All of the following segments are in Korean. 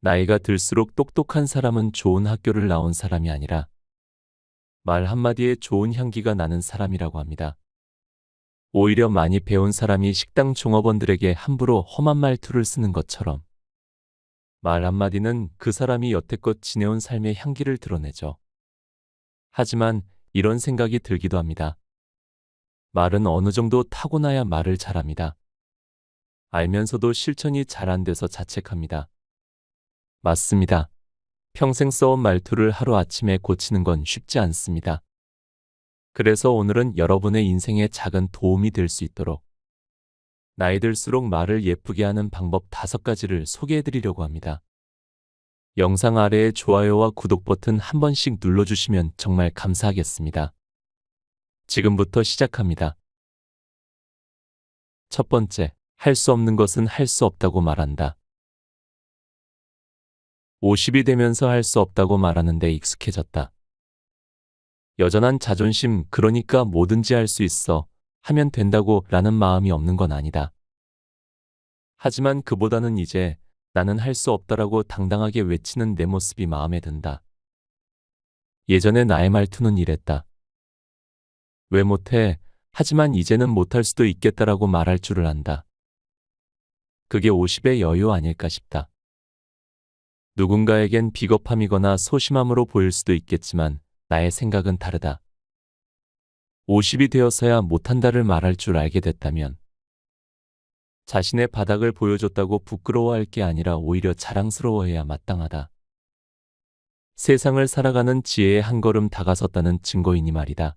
나이가 들수록 똑똑한 사람은 좋은 학교를 나온 사람이 아니라 말 한마디에 좋은 향기가 나는 사람이라고 합니다. 오히려 많이 배운 사람이 식당 종업원들에게 함부로 험한 말투를 쓰는 것처럼 말 한마디는 그 사람이 여태껏 지내온 삶의 향기를 드러내죠. 하지만 이런 생각이 들기도 합니다. 말은 어느 정도 타고나야 말을 잘합니다. 알면서도 실천이 잘 안 돼서 자책합니다. 맞습니다. 평생 써온 말투를 하루아침에 고치는 건 쉽지 않습니다. 그래서 오늘은 여러분의 인생에 작은 도움이 될 수 있도록 나이 들수록 말을 예쁘게 하는 방법 5가지를 소개해 드리려고 합니다. 영상 아래에 좋아요와 구독 버튼 한 번씩 눌러주시면 정말 감사하겠습니다. 지금부터 시작합니다. 첫 번째, 할 수 없는 것은 할 수 없다고 말한다. 50이 되면서 할 수 없다고 말하는 데 익숙해졌다. 여전한 자존심, 그러니까 뭐든지 할 수 있어, 하면 된다고 라는 마음이 없는 건 아니다. 하지만 그보다는 이제 나는 할 수 없다라고 당당하게 외치는 내 모습이 마음에 든다. 예전에 나의 말투는 이랬다. 왜 못해? 하지만 이제는 못할 수도 있겠다라고 말할 줄을 안다. 그게 50의 여유 아닐까 싶다. 누군가에겐 비겁함이거나 소심함으로 보일 수도 있겠지만 나의 생각은 다르다. 50이 되어서야 못한다를 말할 줄 알게 됐다면 자신의 바닥을 보여줬다고 부끄러워할 게 아니라 오히려 자랑스러워해야 마땅하다. 세상을 살아가는 지혜에 한 걸음 다가섰다는 증거이니 말이다.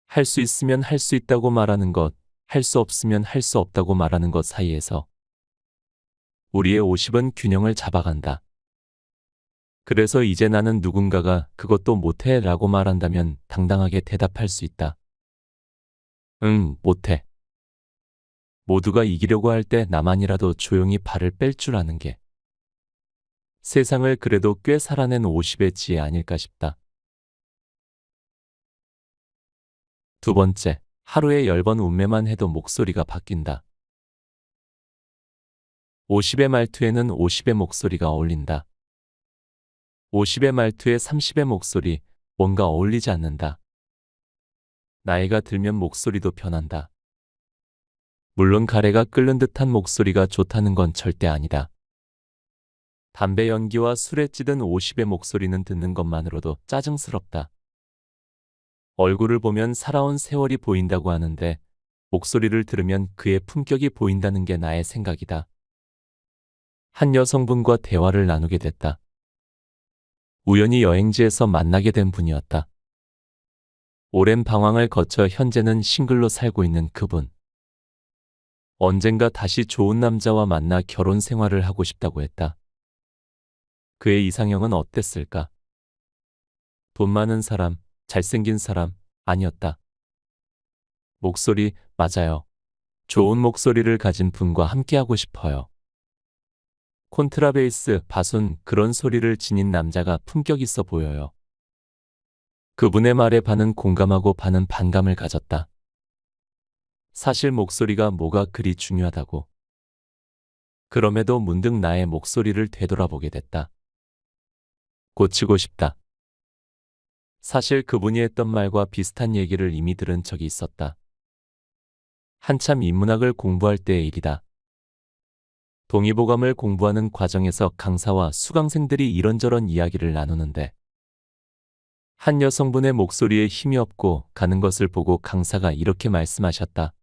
할 수 있으면 할 수 있다고 말하는 것, 할 수 없으면 할 수 없다고 말하는 것 사이에서 우리의 50은 균형을 잡아간다. 그래서 이제 나는 누군가가 그것도 못해 라고 말한다면 당당하게 대답할 수 있다. 응, 못해. 모두가 이기려고 할 때 나만이라도 조용히 발을 뺄 줄 아는 게 세상을 그래도 꽤 살아낸 50의 지혜 아닐까 싶다. 두 번째, 하루에 10번 운매만 해도 목소리가 바뀐다. 50의 말투에는 50의 목소리가 어울린다. 50의 말투에 30의 목소리, 뭔가 어울리지 않는다. 나이가 들면 목소리도 변한다. 물론 가래가 끓는 듯한 목소리가 좋다는 건 절대 아니다. 담배 연기와 술에 찌든 50의 목소리는 듣는 것만으로도 짜증스럽다. 얼굴을 보면 살아온 세월이 보인다고 하는데 목소리를 들으면 그의 품격이 보인다는 게 나의 생각이다. 한 여성분과 대화를 나누게 됐다. 우연히 여행지에서 만나게 된 분이었다. 오랜 방황을 거쳐 현재는 싱글로 살고 있는 그분. 언젠가 다시 좋은 남자와 만나 결혼 생활을 하고 싶다고 했다. 그의 이상형은 어땠을까? 돈 많은 사람, 잘생긴 사람, 아니었다. 목소리, 맞아요. 좋은 목소리를 가진 분과 함께하고 싶어요. 콘트라베이스, 바순, 그런 소리를 지닌 남자가 품격 있어 보여요. 그분의 말에 반은 공감하고 반은 반감을 가졌다. 사실 목소리가 뭐가 그리 중요하다고. 그럼에도 문득 나의 목소리를 되돌아보게 됐다. 고치고 싶다. 사실 그분이 했던 말과 비슷한 얘기를 이미 들은 적이 있었다. 한참 인문학을 공부할 때의 일이다. 동의보감을 공부하는 과정에서 강사와 수강생들이 이런저런 이야기를 나누는데 한 여성분의 목소리에 힘이 없고 가는 것을 보고 강사가 이렇게 말씀하셨다.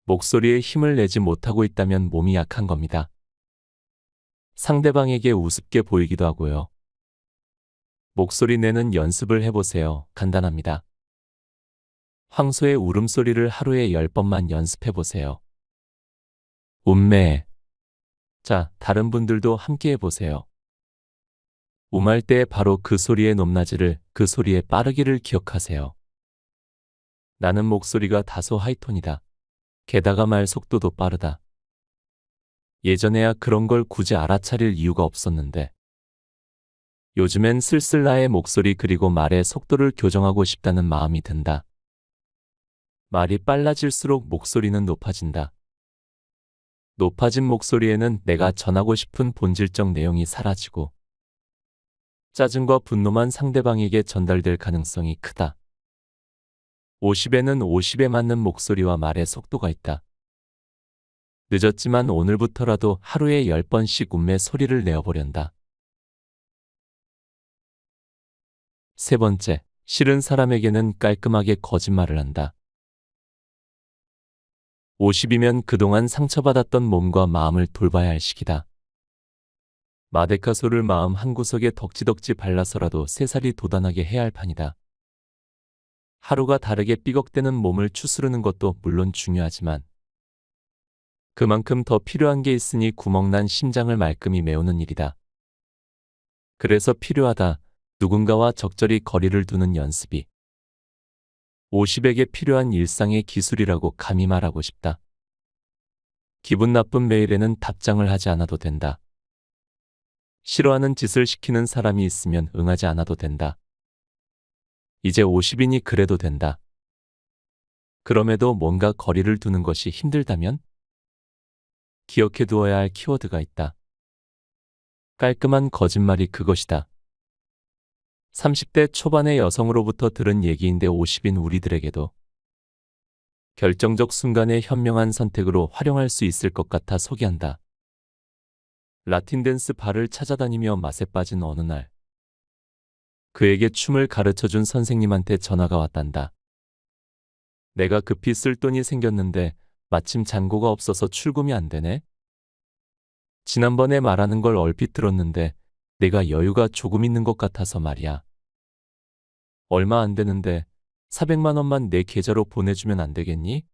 목소리에 힘을 내지 못하고 있다면 몸이 약한 겁니다. 상대방에게 우습게 보이기도 하고요. 목소리 내는 연습을 해보세요. 간단합니다. 황소의 울음소리를 하루에 10번만 연습해보세요. 운매. 자, 다른 분들도 함께 해보세요. 음할 때 바로 그 소리의 높낮이를, 그 소리의 빠르기를 기억하세요. 나는 목소리가 다소 하이톤이다. 게다가 말 속도도 빠르다. 예전에야 그런 걸 굳이 알아차릴 이유가 없었는데 요즘엔 슬슬 나의 목소리 그리고 말의 속도를 교정하고 싶다는 마음이 든다. 말이 빨라질수록 목소리는 높아진다. 높아진 목소리에는 내가 전하고 싶은 본질적 내용이 사라지고 짜증과 분노만 상대방에게 전달될 가능성이 크다. 50에는 50에 맞는 목소리와 말의 속도가 있다. 늦었지만 오늘부터라도 하루에 10번씩 음의 소리를 내어보련다. 세 번째, 싫은 사람에게는 깔끔하게 거짓말을 한다. 50이면 그동안 상처받았던 몸과 마음을 돌봐야 할 시기다. 마데카소를 마음 한구석에 덕지덕지 발라서라도 새살이 돋아나게 해야 할 판이다. 하루가 다르게 삐걱대는 몸을 추스르는 것도 물론 중요하지만 그만큼 더 필요한 게 있으니 구멍난 심장을 말끔히 메우는 일이다. 그래서 필요하다. 누군가와 적절히 거리를 두는 연습이 50에게 필요한 일상의 기술이라고 감히 말하고 싶다. 기분 나쁜 메일에는 답장을 하지 않아도 된다. 싫어하는 짓을 시키는 사람이 있으면 응하지 않아도 된다. 이제 50이니 그래도 된다. 그럼에도 뭔가 거리를 두는 것이 힘들다면 기억해 두어야 할 키워드가 있다. 깔끔한 거짓말이 그것이다. 30대 초반의 여성으로부터 들은 얘기인데 50인 우리들에게도 결정적 순간의 현명한 선택으로 활용할 수 있을 것 같아 소개한다. 라틴 댄스 바를 찾아다니며 맛에 빠진 어느 날 그에게 춤을 가르쳐준 선생님한테 전화가 왔단다. 내가 급히 쓸 돈이 생겼는데 마침 잔고가 없어서 출금이 안 되네. 지난번에 말하는 걸 얼핏 들었는데 내가 여유가 조금 있는 것 같아서 말이야. 얼마 안 되는데 400만 원만 내 계좌로 보내주면 안 되겠니?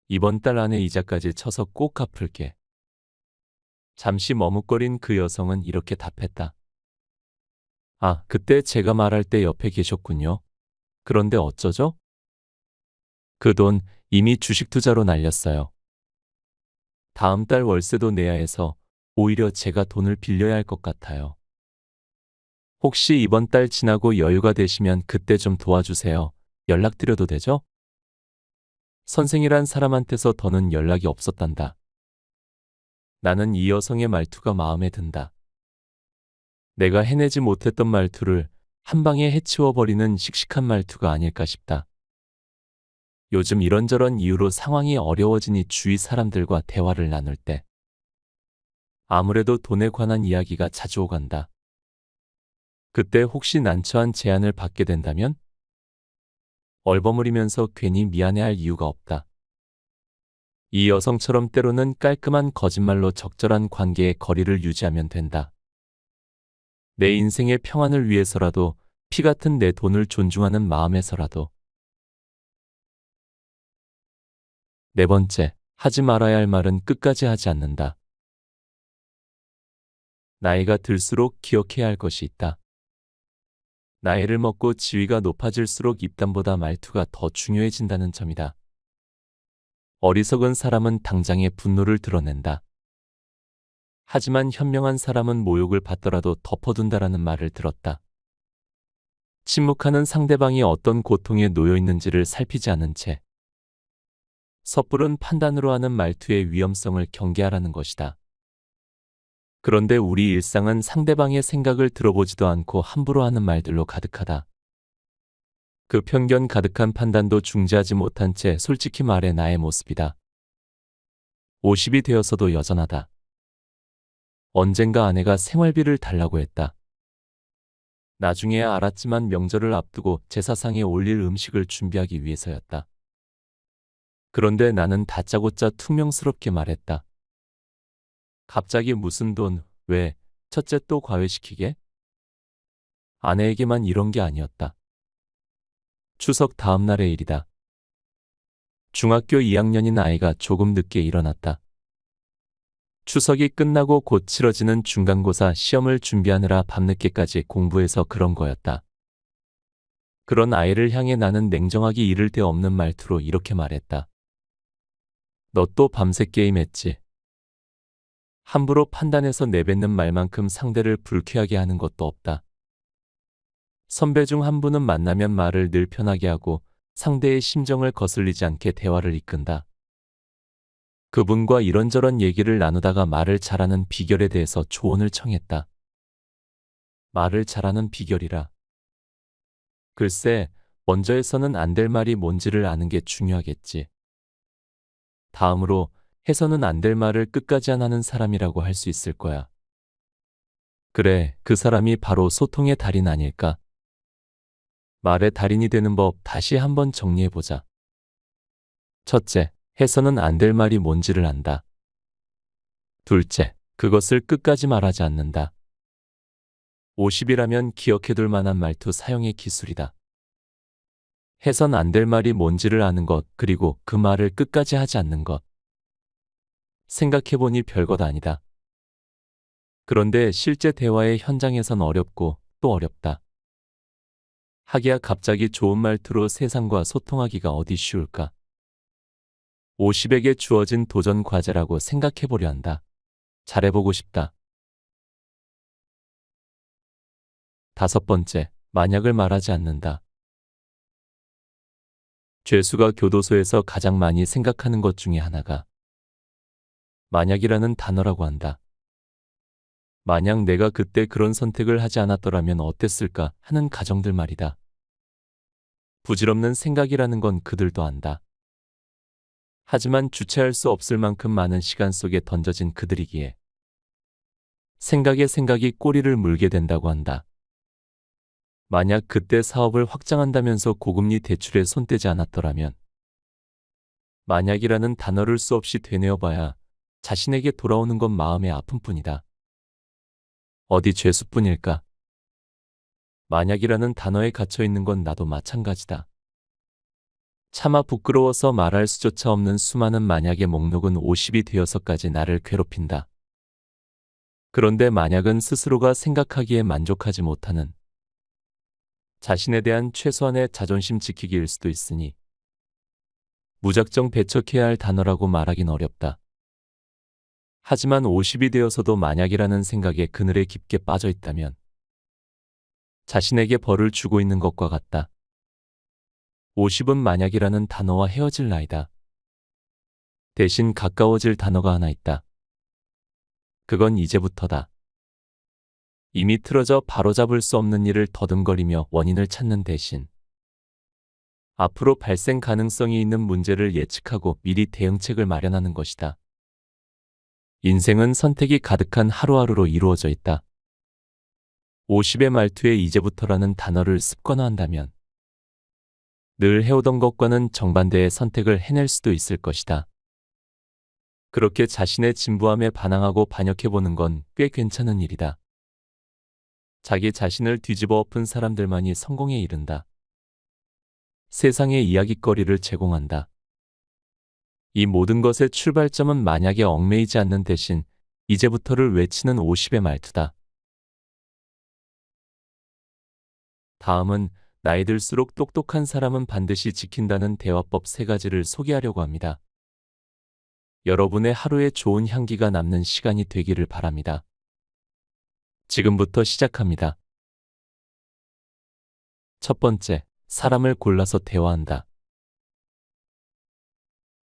이번 달 안에 이자까지 쳐서 꼭 갚을게. 잠시 머뭇거린 그 여성은 이렇게 답했다. 아, 그때 제가 말할 때 옆에 계셨군요. 그런데 어쩌죠? 그 돈 이미 주식 투자로 날렸어요. 다음 달 월세도 내야 해서 오히려 제가 돈을 빌려야 할 것 같아요. 혹시 이번 달 지나고 여유가 되시면 그때 좀 도와주세요. 연락드려도 되죠? 선생이란 사람한테서 더는 연락이 없었단다. 나는 이 여성의 말투가 마음에 든다. 내가 해내지 못했던 말투를 한 방에 해치워버리는 씩씩한 말투가 아닐까 싶다. 요즘 이런저런 이유로 상황이 어려워지니 주위 사람들과 대화를 나눌 때 아무래도 돈에 관한 이야기가 자주 오간다. 그때 혹시 난처한 제안을 받게 된다면 얼버무리면서 괜히 미안해할 이유가 없다. 이 여성처럼 때로는 깔끔한 거짓말로 적절한 관계의 거리를 유지하면 된다. 내 인생의 평안을 위해서라도 피 같은 내 돈을 존중하는 마음에서라도. 네 번째, 하지 말아야 할 말은 끝까지 하지 않는다. 나이가 들수록 기억해야 할 것이 있다. 나이를 먹고 지위가 높아질수록 입담보다 말투가 더 중요해진다는 점이다. 어리석은 사람은 당장의 분노를 드러낸다. 하지만 현명한 사람은 모욕을 받더라도 덮어둔다라는 말을 들었다. 침묵하는 상대방이 어떤 고통에 놓여 있는지를 살피지 않은 채 섣부른 판단으로 하는 말투의 위험성을 경계하라는 것이다. 그런데 우리 일상은 상대방의 생각을 들어보지도 않고 함부로 하는 말들로 가득하다. 그 편견 가득한 판단도 중지하지 못한 채 솔직히 말해 나의 모습이다. 50이 되어서도 여전하다. 언젠가 아내가 생활비를 달라고 했다. 나중에야 알았지만 명절을 앞두고 제사상에 올릴 음식을 준비하기 위해서였다. 그런데 나는 다짜고짜 퉁명스럽게 말했다. 갑자기 무슨 돈, 왜, 첫째 또 과외시키게? 아내에게만 이런 게 아니었다. 추석 다음 날의 일이다. 중학교 2학년인 아이가 조금 늦게 일어났다. 추석이 끝나고 곧 치러지는 중간고사 시험을 준비하느라 밤늦게까지 공부해서 그런 거였다. 그런 아이를 향해 나는 냉정하기 이를 데 없는 말투로 이렇게 말했다. 너 또 밤새 게임했지? 함부로 판단해서 내뱉는 말만큼 상대를 불쾌하게 하는 것도 없다. 선배 중 한 분은 만나면 말을 늘 편하게 하고 상대의 심정을 거슬리지 않게 대화를 이끈다. 그분과 이런저런 얘기를 나누다가 말을 잘하는 비결에 대해서 조언을 청했다. 말을 잘하는 비결이라. 글쎄, 먼저 해서는 안 될 말이 뭔지를 아는 게 중요하겠지. 다음으로 해서는 안 될 말을 끝까지 안 하는 사람이라고 할 수 있을 거야. 그래, 그 사람이 바로 소통의 달인 아닐까? 말의 달인이 되는 법 다시 한번 정리해보자. 첫째, 해서는 안 될 말이 뭔지를 안다. 둘째, 그것을 끝까지 말하지 않는다. 50이라면 기억해둘 만한 말투 사용의 기술이다. 해선 안 될 말이 뭔지를 아는 것, 그리고 그 말을 끝까지 하지 않는 것. 생각해보니 별것 아니다. 그런데 실제 대화의 현장에선 어렵고 또 어렵다. 하기야 갑자기 좋은 말투로 세상과 소통하기가 어디 쉬울까? 50에게 주어진 도전 과제라고 생각해보려 한다. 잘해보고 싶다. 다섯 번째, 만약을 말하지 않는다. 죄수가 교도소에서 가장 많이 생각하는 것 중에 하나가 만약이라는 단어라고 한다. 만약 내가 그때 그런 선택을 하지 않았더라면 어땠을까 하는 가정들 말이다. 부질없는 생각이라는 건 그들도 안다. 하지만 주체할 수 없을 만큼 많은 시간 속에 던져진 그들이기에 생각에 생각이 꼬리를 물게 된다고 한다. 만약 그때 사업을 확장한다면서 고금리 대출에 손대지 않았더라면 만약이라는 단어를 수없이 되뇌어봐야 자신에게 돌아오는 건 마음의 아픔뿐이다. 어디 죄수뿐일까? 만약이라는 단어에 갇혀있는 건 나도 마찬가지다. 차마 부끄러워서 말할 수조차 없는 수많은 만약의 목록은 50이 되어서까지 나를 괴롭힌다. 그런데 만약은 스스로가 생각하기에 만족하지 못하는 자신에 대한 최소한의 자존심 지키기일 수도 있으니 무작정 배척해야 할 단어라고 말하긴 어렵다. 하지만 50이 되어서도 만약이라는 생각에 그늘에 깊게 빠져 있다면 자신에게 벌을 주고 있는 것과 같다. 50은 만약이라는 단어와 헤어질 나이다. 대신 가까워질 단어가 하나 있다. 그건 이제부터다. 이미 틀어져 바로잡을 수 없는 일을 더듬거리며 원인을 찾는 대신 앞으로 발생 가능성이 있는 문제를 예측하고 미리 대응책을 마련하는 것이다. 인생은 선택이 가득한 하루하루로 이루어져 있다. 50의 말투에 이제부터라는 단어를 습관화한다면 늘 해오던 것과는 정반대의 선택을 해낼 수도 있을 것이다. 그렇게 자신의 진부함에 반항하고 반역해보는 건 꽤 괜찮은 일이다. 자기 자신을 뒤집어 엎은 사람들만이 성공에 이른다. 세상에 이야깃거리를 제공한다. 이 모든 것의 출발점은 만약에 얽매이지 않는 대신 이제부터를 외치는 50의 말투다. 다음은 나이 들수록 똑똑한 사람은 반드시 지킨다는 대화법 3가지를 소개하려고 합니다. 여러분의 하루에 좋은 향기가 남는 시간이 되기를 바랍니다. 지금부터 시작합니다. 첫 번째, 사람을 골라서 대화한다.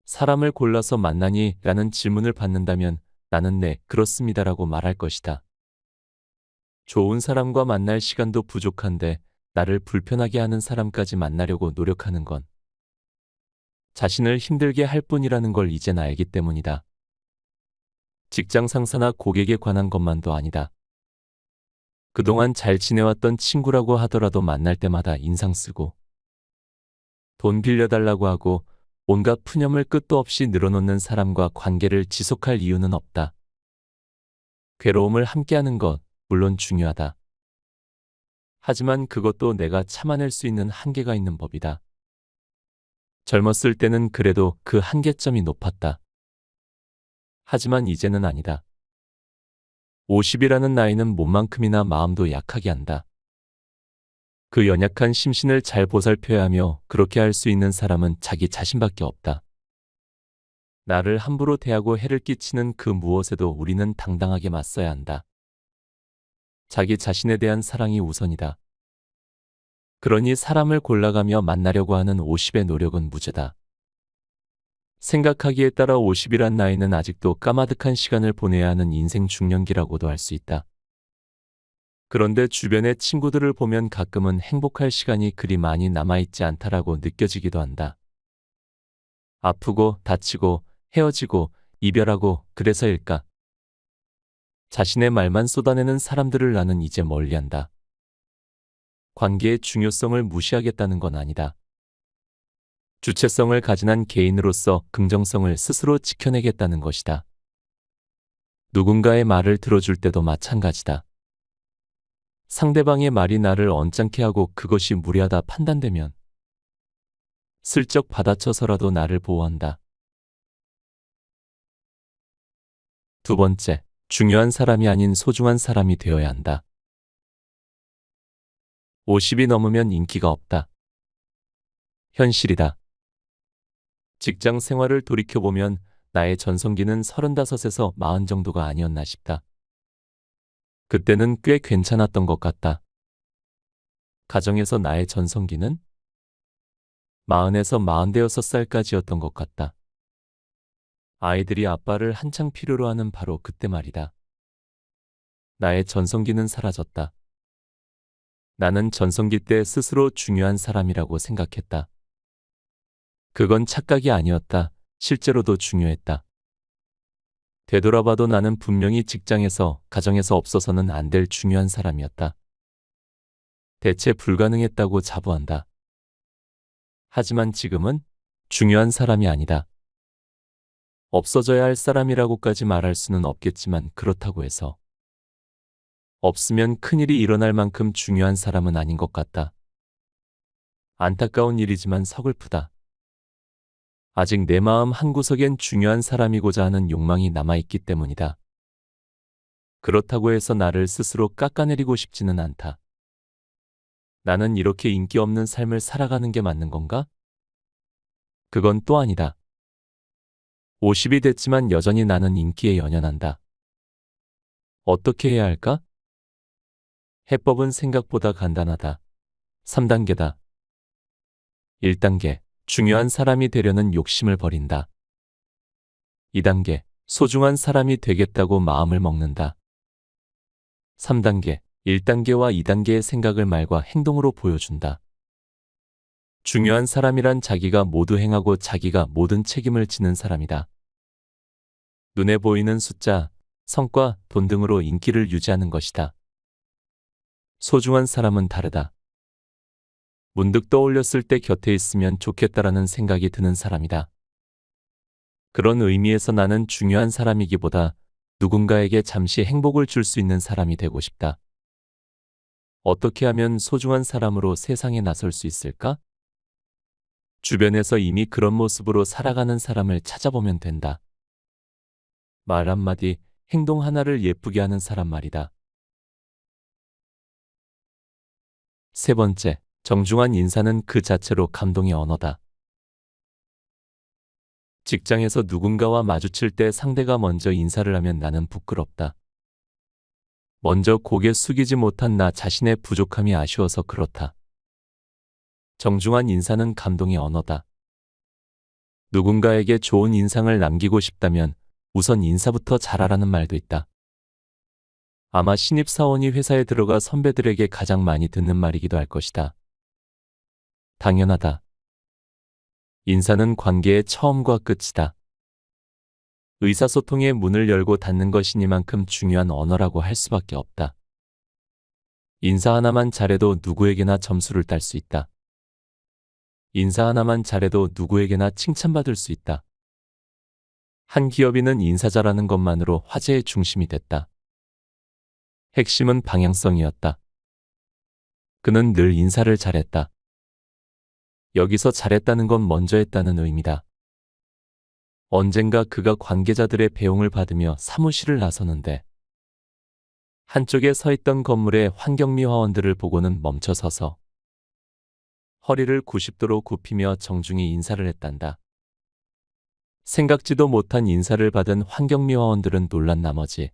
사람을 골라서 만나니? 라는 질문을 받는다면 나는 네, 그렇습니다라고 말할 것이다. 좋은 사람과 만날 시간도 부족한데 나를 불편하게 하는 사람까지 만나려고 노력하는 건 자신을 힘들게 할 뿐이라는 걸 이젠 알기 때문이다. 직장 상사나 고객에 관한 것만도 아니다. 그동안 잘 지내왔던 친구라고 하더라도 만날 때마다 인상 쓰고 돈 빌려달라고 하고 온갖 푸념을 끝도 없이 늘어놓는 사람과 관계를 지속할 이유는 없다. 괴로움을 함께하는 것, 물론 중요하다. 하지만 그것도 내가 참아낼 수 있는 한계가 있는 법이다. 젊었을 때는 그래도 그 한계점이 높았다. 하지만 이제는 아니다. 50이라는 나이는 몸만큼이나 마음도 약하게 한다. 그 연약한 심신을 잘 보살펴야 하며 그렇게 할 수 있는 사람은 자기 자신밖에 없다. 나를 함부로 대하고 해를 끼치는 그 무엇에도 우리는 당당하게 맞서야 한다. 자기 자신에 대한 사랑이 우선이다. 그러니 사람을 골라가며 만나려고 하는 50의 노력은 무죄다. 생각하기에 따라 50이란 나이는 아직도 까마득한 시간을 보내야 하는 인생 중년기라고도 할 수 있다. 그런데 주변의 친구들을 보면 가끔은 행복할 시간이 그리 많이 남아있지 않다라고 느껴지기도 한다. 아프고 다치고 헤어지고 이별하고 그래서일까? 자신의 말만 쏟아내는 사람들을 나는 이제 멀리한다. 관계의 중요성을 무시하겠다는 건 아니다. 주체성을 가진 한 개인으로서 긍정성을 스스로 지켜내겠다는 것이다. 누군가의 말을 들어줄 때도 마찬가지다. 상대방의 말이 나를 언짢게 하고 그것이 무례하다 판단되면 슬쩍 받아쳐서라도 나를 보호한다. 두 번째, 중요한 사람이 아닌 소중한 사람이 되어야 한다. 50이 넘으면 인기가 없다. 현실이다. 직장 생활을 돌이켜보면 나의 전성기는 35에서 40 정도가 아니었나 싶다. 그때는 꽤 괜찮았던 것 같다. 가정에서 나의 전성기는 40에서 46살까지였던 것 같다. 아이들이 아빠를 한창 필요로 하는 바로 그때 말이다. 나의 전성기는 사라졌다. 나는 전성기 때 스스로 중요한 사람이라고 생각했다. 그건 착각이 아니었다. 실제로도 중요했다. 되돌아봐도 나는 분명히 직장에서, 가정에서 없어서는 안 될 중요한 사람이었다. 대체 불가능했다고 자부한다. 하지만 지금은 중요한 사람이 아니다. 없어져야 할 사람이라고까지 말할 수는 없겠지만 그렇다고 해서 없으면 큰일이 일어날 만큼 중요한 사람은 아닌 것 같다. 안타까운 일이지만 서글프다. 아직 내 마음 한구석엔 중요한 사람이고자 하는 욕망이 남아있기 때문이다. 그렇다고 해서 나를 스스로 깎아내리고 싶지는 않다. 나는 이렇게 인기 없는 삶을 살아가는 게 맞는 건가? 그건 또 아니다. 50이 됐지만 여전히 나는 인기에 연연한다. 어떻게 해야 할까? 해법은 생각보다 간단하다. 3단계다. 1단계. 중요한 사람이 되려는 욕심을 버린다. 2단계. 소중한 사람이 되겠다고 마음을 먹는다. 3단계. 1단계와 2단계의 생각을 말과 행동으로 보여준다. 중요한 사람이란 자기가 모두 행하고 자기가 모든 책임을 지는 사람이다. 눈에 보이는 숫자, 성과, 돈 등으로 인기를 유지하는 것이다. 소중한 사람은 다르다. 문득 떠올렸을 때 곁에 있으면 좋겠다라는 생각이 드는 사람이다. 그런 의미에서 나는 중요한 사람이기보다 누군가에게 잠시 행복을 줄 수 있는 사람이 되고 싶다. 어떻게 하면 소중한 사람으로 세상에 나설 수 있을까? 주변에서 이미 그런 모습으로 살아가는 사람을 찾아보면 된다. 말 한마디, 행동 하나를 예쁘게 하는 사람 말이다. 세 번째, 정중한 인사는 그 자체로 감동의 언어다. 직장에서 누군가와 마주칠 때 상대가 먼저 인사를 하면 나는 부끄럽다. 먼저 고개 숙이지 못한 나 자신의 부족함이 아쉬워서 그렇다. 정중한 인사는 감동의 언어다. 누군가에게 좋은 인상을 남기고 싶다면 우선 인사부터 잘하라는 말도 있다. 아마 신입사원이 회사에 들어가 선배들에게 가장 많이 듣는 말이기도 할 것이다. 당연하다. 인사는 관계의 처음과 끝이다. 의사소통의 문을 열고 닫는 것이니만큼 중요한 언어라고 할 수밖에 없다. 인사 하나만 잘해도 누구에게나 점수를 딸 수 있다. 인사 하나만 잘해도 누구에게나 칭찬받을 수 있다. 한 기업인은 인사 잘하는 것만으로 화제의 중심이 됐다. 핵심은 방향성이었다. 그는 늘 인사를 잘했다. 여기서 잘했다는 건 먼저 했다는 의미다. 언젠가 그가 관계자들의 배웅을 받으며 사무실을 나서는데 한쪽에 서 있던 건물의 환경미 화원들을 보고는 멈춰서서 허리를 90도로 굽히며 정중히 인사를 했단다. 생각지도 못한 인사를 받은 환경미 화원들은 놀란 나머지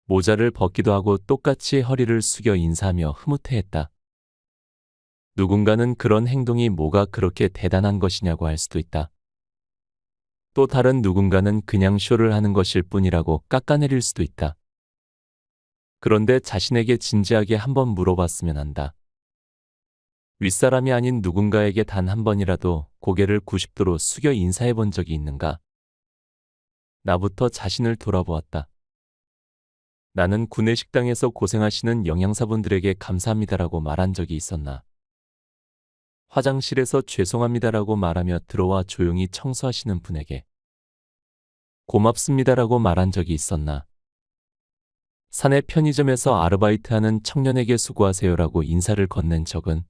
모자를 벗기도 하고 똑같이 허리를 숙여 인사하며 흐뭇해했다. 누군가는 그런 행동이 뭐가 그렇게 대단한 것이냐고 할 수도 있다. 또 다른 누군가는 그냥 쇼를 하는 것일 뿐이라고 깎아내릴 수도 있다. 그런데 자신에게 진지하게 한번 물어봤으면 한다. 윗사람이 아닌 누군가에게 단 한 번이라도 고개를 90도로 숙여 인사해 본 적이 있는가? 나부터 자신을 돌아보았다. 나는 구내식당에서 고생하시는 영양사분들에게 감사합니다라고 말한 적이 있었나? 화장실에서 죄송합니다라고 말하며 들어와 조용히 청소하시는 분에게 고맙습니다라고 말한 적이 있었나? 사내 편의점에서 아르바이트하는 청년에게 수고하세요라고 인사를 건넨 적은?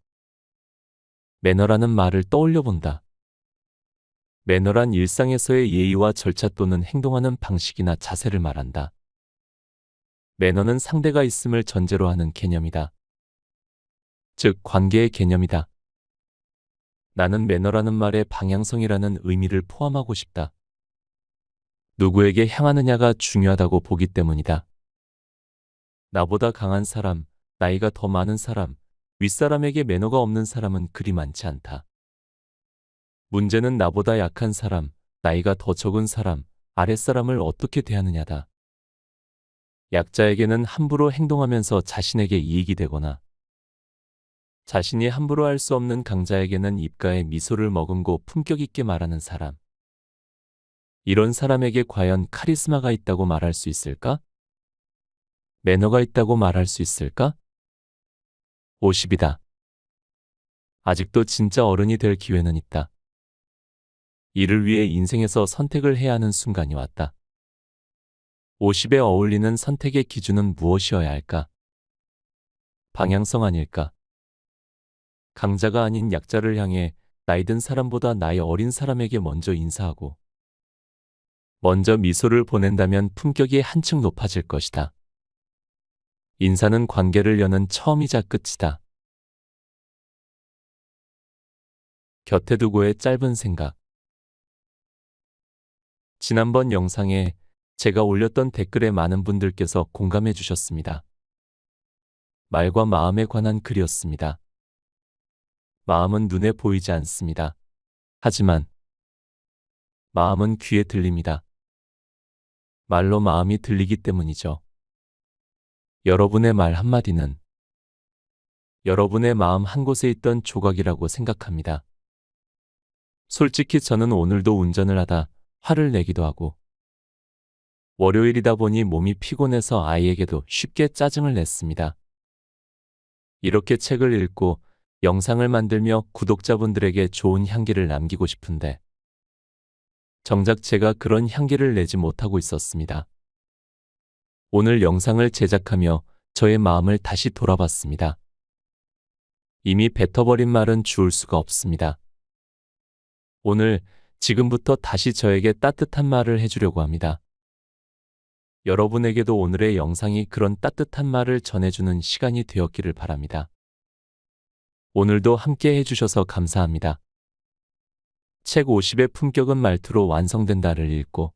매너라는 말을 떠올려 본다. 매너란 일상에서의 예의와 절차 또는 행동하는 방식이나 자세를 말한다. 매너는 상대가 있음을 전제로 하는 개념이다. 즉, 관계의 개념이다. 나는 매너라는 말에 방향성이라는 의미를 포함하고 싶다. 누구에게 향하느냐가 중요하다고 보기 때문이다. 나보다 강한 사람, 나이가 더 많은 사람, 윗사람에게 매너가 없는 사람은 그리 많지 않다. 문제는 나보다 약한 사람, 나이가 더 적은 사람, 아랫사람을 어떻게 대하느냐다. 약자에게는 함부로 행동하면서 자신에게 이익이 되거나 자신이 함부로 할 수 없는 강자에게는 입가에 미소를 머금고 품격 있게 말하는 사람. 이런 사람에게 과연 카리스마가 있다고 말할 수 있을까? 매너가 있다고 말할 수 있을까? 50이다. 아직도 진짜 어른이 될 기회는 있다. 이를 위해 인생에서 선택을 해야 하는 순간이 왔다. 50에 어울리는 선택의 기준은 무엇이어야 할까? 방향성 아닐까? 강자가 아닌 약자를 향해 나이 든 사람보다 나이 어린 사람에게 먼저 인사하고 먼저 미소를 보낸다면 품격이 한층 높아질 것이다. 인사는 관계를 여는 처음이자 끝이다. 곁에 두고의 짧은 생각. 지난번 영상에 제가 올렸던 댓글에 많은 분들께서 공감해 주셨습니다. 말과 마음에 관한 글이었습니다. 마음은 눈에 보이지 않습니다. 하지만 마음은 귀에 들립니다. 말로 마음이 들리기 때문이죠. 여러분의 말 한마디는 여러분의 마음 한 곳에 있던 조각이라고 생각합니다. 솔직히 저는 오늘도 운전을 하다 화를 내기도 하고 월요일이다 보니 몸이 피곤해서 아이에게도 쉽게 짜증을 냈습니다. 이렇게 책을 읽고 영상을 만들며 구독자분들에게 좋은 향기를 남기고 싶은데 정작 제가 그런 향기를 내지 못하고 있었습니다. 오늘 영상을 제작하며 저의 마음을 다시 돌아봤습니다. 이미 뱉어버린 말은 주울 수가 없습니다. 오늘 지금부터 다시 저에게 따뜻한 말을 해주려고 합니다. 여러분에게도 오늘의 영상이 그런 따뜻한 말을 전해주는 시간이 되었기를 바랍니다. 오늘도 함께 해주셔서 감사합니다. 책 50의 품격은 말투로 완성된다를 읽고